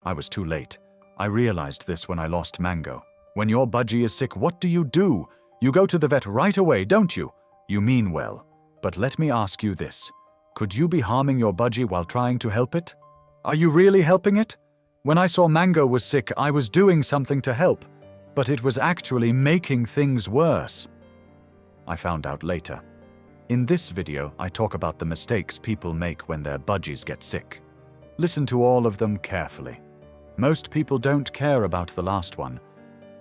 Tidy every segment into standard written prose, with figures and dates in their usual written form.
I was too late. I realized this when I lost Mango. When your budgie is sick, what do? You go to the vet right away, don't you? You mean well. But let me ask you this. Could you be harming your budgie while trying to help it? Are you really helping it? When I saw Mango was sick, I was doing something to help, but it was actually making things worse. I found out later. In this video, I talk about the mistakes people make when their budgies get sick. Listen to all of them carefully. Most people don't care about the last one,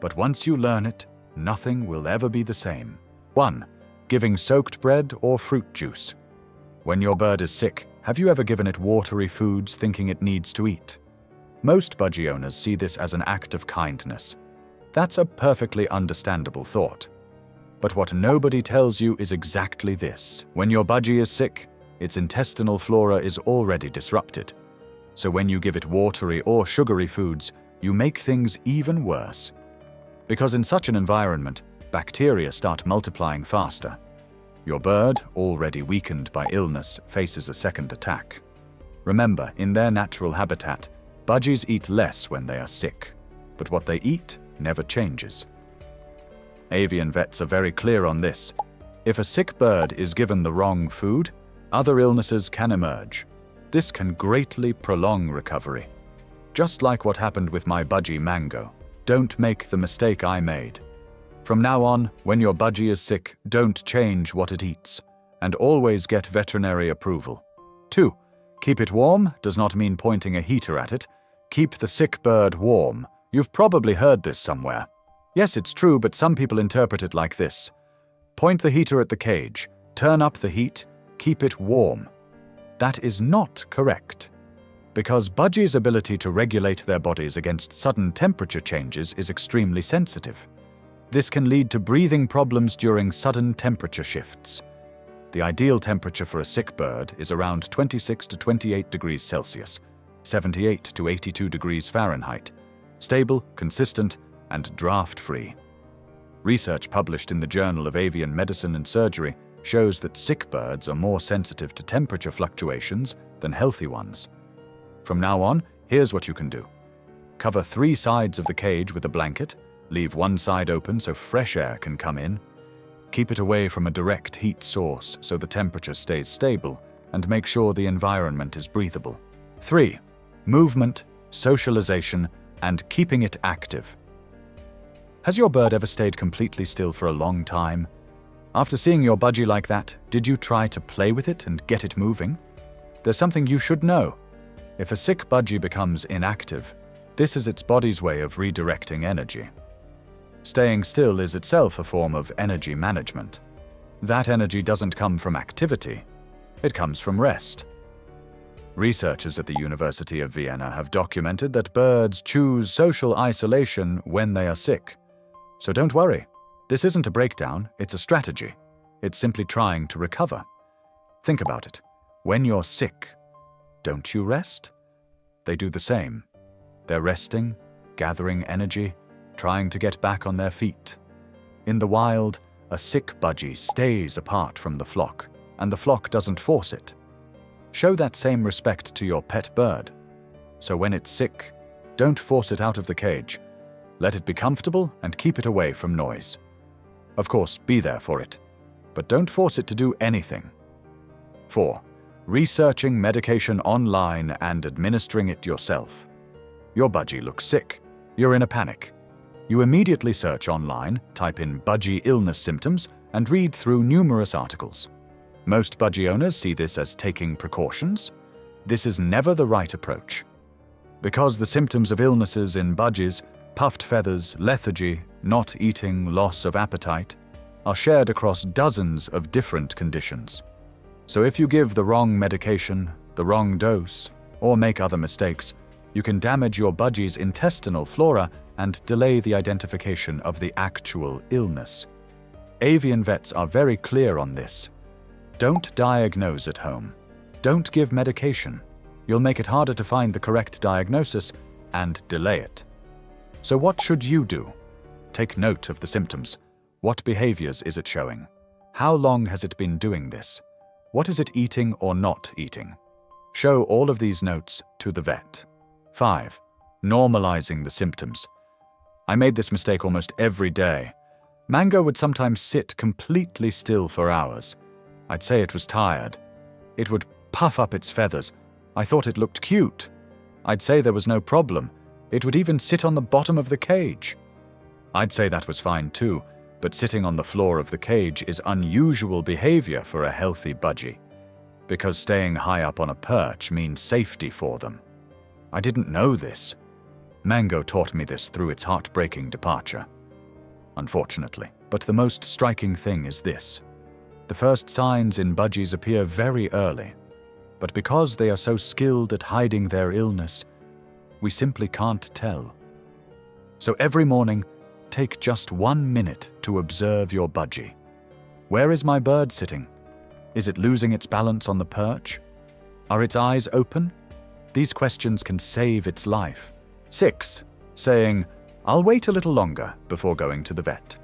but once you learn it, nothing will ever be the same. 1. Giving soaked bread or fruit juice. When your bird is sick, have you ever given it watery foods thinking it needs to eat? Most budgie owners see this as an act of kindness. That's a perfectly understandable thought. But what nobody tells you is exactly this. When your budgie is sick, its intestinal flora is already disrupted. So when you give it watery or sugary foods, you make things even worse. Because in such an environment, bacteria start multiplying faster. Your bird, already weakened by illness, faces a second attack. Remember, in their natural habitat, budgies eat less when they are sick, but what they eat never changes. Avian vets are very clear on this. If a sick bird is given the wrong food, other illnesses can emerge. This can greatly prolong recovery. Just like what happened with my budgie Mango. Don't make the mistake I made. From now on, when your budgie is sick, don't change what it eats, and always get veterinary approval. 2. Keep it warm does not mean pointing a heater at it. Keep the sick bird warm. You've probably heard this somewhere. Yes, it's true, but some people interpret it like this. Point the heater at the cage, turn up the heat, keep it warm. That is not correct. Because budgies' ability to regulate their bodies against sudden temperature changes is extremely sensitive. This can lead to breathing problems during sudden temperature shifts. The ideal temperature for a sick bird is around 26 to 28 degrees Celsius, 78 to 82 degrees Fahrenheit, stable, consistent, and draft-free. Research published in the Journal of Avian Medicine and Surgery shows that sick birds are more sensitive to temperature fluctuations than healthy ones. From now on, here's what you can do. Cover 3 sides of the cage with a blanket, leave one side open so fresh air can come in. Keep it away from a direct heat source so the temperature stays stable, and make sure the environment is breathable. 3. Movement, socialization, and keeping it active. Has your bird ever stayed completely still for a long time? After seeing your budgie like that, did you try to play with it and get it moving? There's something you should know. If a sick budgie becomes inactive, this is its body's way of redirecting energy. Staying still is itself a form of energy management. That energy doesn't come from activity, it comes from rest. Researchers at the University of Vienna have documented that birds choose social isolation when they are sick. So don't worry. This isn't a breakdown, it's a strategy. It's simply trying to recover. Think about it. When you're sick, don't you rest? They do the same. They're resting, gathering energy, trying to get back on their feet. In the wild, a sick budgie stays apart from the flock, and the flock doesn't force it. Show that same respect to your pet bird. So when it's sick, don't force it out of the cage. Let it be comfortable and keep it away from noise. Of course, be there for it, but don't force it to do anything. 4. Researching medication online and administering it yourself. Your budgie looks sick. You're in a panic. You immediately search online, type in budgie illness symptoms, and read through numerous articles. Most budgie owners see this as taking precautions. This is never the right approach. Because the symptoms of illnesses in budgies, puffed feathers, lethargy, not eating, loss of appetite, are shared across dozens of different conditions. So if you give the wrong medication, the wrong dose, or make other mistakes, you can damage your budgie's intestinal flora and delay the identification of the actual illness. Avian vets are very clear on this. Don't diagnose at home. Don't give medication. You'll make it harder to find the correct diagnosis and delay it. So what should you do? Take note of the symptoms. What behaviors is it showing? How long has it been doing this? What is it eating or not eating? Show all of these notes to the vet. 5. normalizing the symptoms. I made this mistake almost every day. Mango would sometimes sit completely still for hours. I'd say it was tired. It would puff up its feathers. I thought it looked cute. I'd say there was no problem. It would even sit on the bottom of the cage. I'd say that was fine too, but sitting on the floor of the cage is unusual behavior for a healthy budgie, because staying high up on a perch means safety for them. I didn't know this. Mango taught me this through its heartbreaking departure, unfortunately. But the most striking thing is this. The first signs in budgies appear very early, but because they are so skilled at hiding their illness, we simply can't tell. So every morning, take just 1 minute to observe your budgie. Where is my bird sitting? Is it losing its balance on the perch? Are its eyes open? These questions can save its life. 6. Saying, "I'll wait a little longer before going to the vet."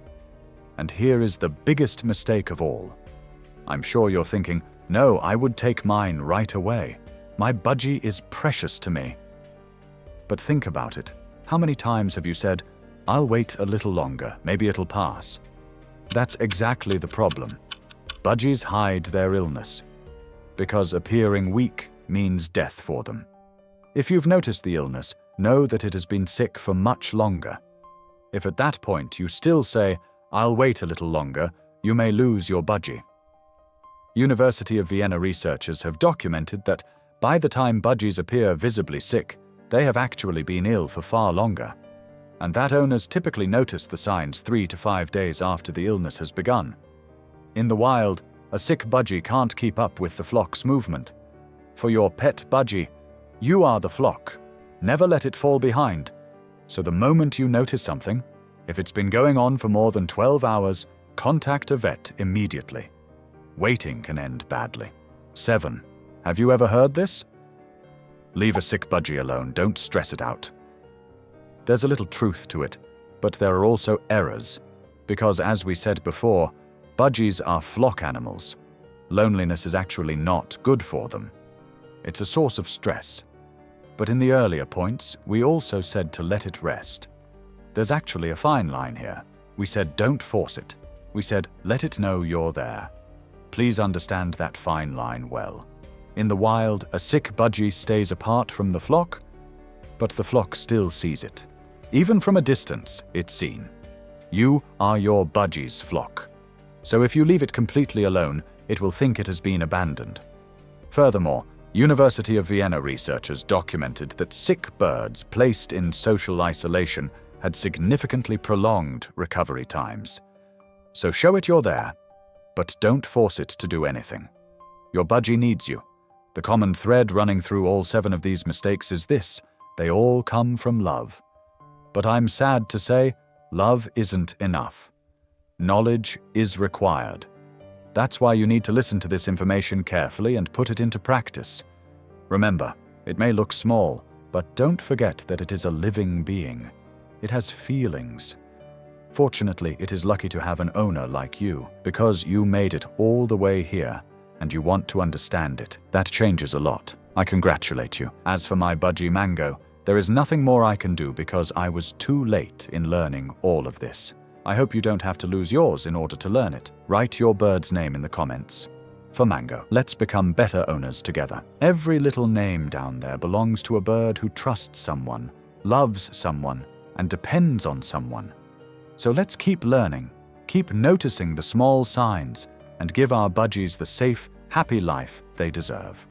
And here is the biggest mistake of all. I'm sure you're thinking, "No, I would take mine right away. My budgie is precious to me." But think about it. How many times have you said, "I'll wait a little longer, maybe it'll pass"? That's exactly the problem. Budgies hide their illness, because appearing weak means death for them. If you've noticed the illness, know that it has been sick for much longer. If at that point you still say, "I'll wait a little longer," you may lose your budgie. University of Vienna researchers have documented that by the time budgies appear visibly sick, they have actually been ill for far longer, and that owners typically notice the signs 3 to 5 days after the illness has begun. In the wild, a sick budgie can't keep up with the flock's movement. For your pet budgie, you are the flock. Never let it fall behind. So the moment you notice something, if it's been going on for more than 12 hours, contact a vet immediately. Waiting can end badly. 7. Have you ever heard this? Leave a sick budgie alone, don't stress it out. There's a little truth to it, but there are also errors, because as we said before, budgies are flock animals. Loneliness is actually not good for them. It's a source of stress. But in the earlier points, we also said to let it rest. There's actually a fine line here. We said don't force it. We said let it know you're there. Please understand that fine line well. In the wild, a sick budgie stays apart from the flock, but the flock still sees it. Even from a distance, it's seen. You are your budgie's flock. So if you leave it completely alone, it will think it has been abandoned. Furthermore, University of Vienna researchers documented that sick birds placed in social isolation had significantly prolonged recovery times. So show it you're there, but don't force it to do anything. Your budgie needs you. The common thread running through all 7 of these mistakes is this: they all come from love. But I'm sad to say, love isn't enough. Knowledge is required. That's why you need to listen to this information carefully and put it into practice. Remember, it may look small, but don't forget that it is a living being. It has feelings. Fortunately, it is lucky to have an owner like you, because you made it all the way here, and you want to understand it. That changes a lot. I congratulate you. As for my budgie Mango, there is nothing more I can do because I was too late in learning all of this. I hope you don't have to lose yours in order to learn it. Write your bird's name in the comments. For Mango, let's become better owners together. Every little name down there belongs to a bird who trusts someone, loves someone, and depends on someone. So let's keep learning, keep noticing the small signs, and give our budgies the safe, happy life they deserve.